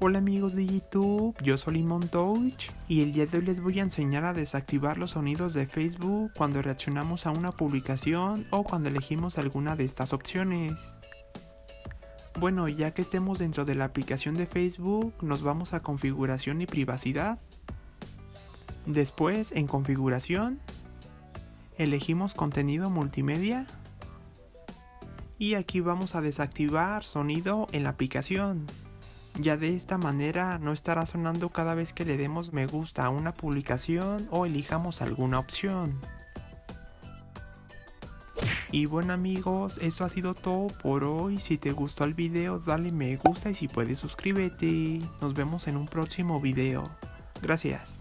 Hola amigos de YouTube, yo soy Limon Touch y el día de hoy les voy a enseñar a desactivar los sonidos de Facebook cuando reaccionamos a una publicación o cuando elegimos alguna de estas opciones. Bueno, ya que estemos dentro de la aplicación de Facebook, nos vamos a configuración y privacidad. Después, en configuración, elegimos contenido multimedia. Y aquí vamos a desactivar sonido en la aplicación. Ya de esta manera no estará sonando cada vez que le demos me gusta a una publicación o elijamos alguna opción. Y bueno amigos, esto ha sido todo por hoy. Si te gustó el video dale me gusta y si puedes suscríbete. Nos vemos en un próximo video. Gracias.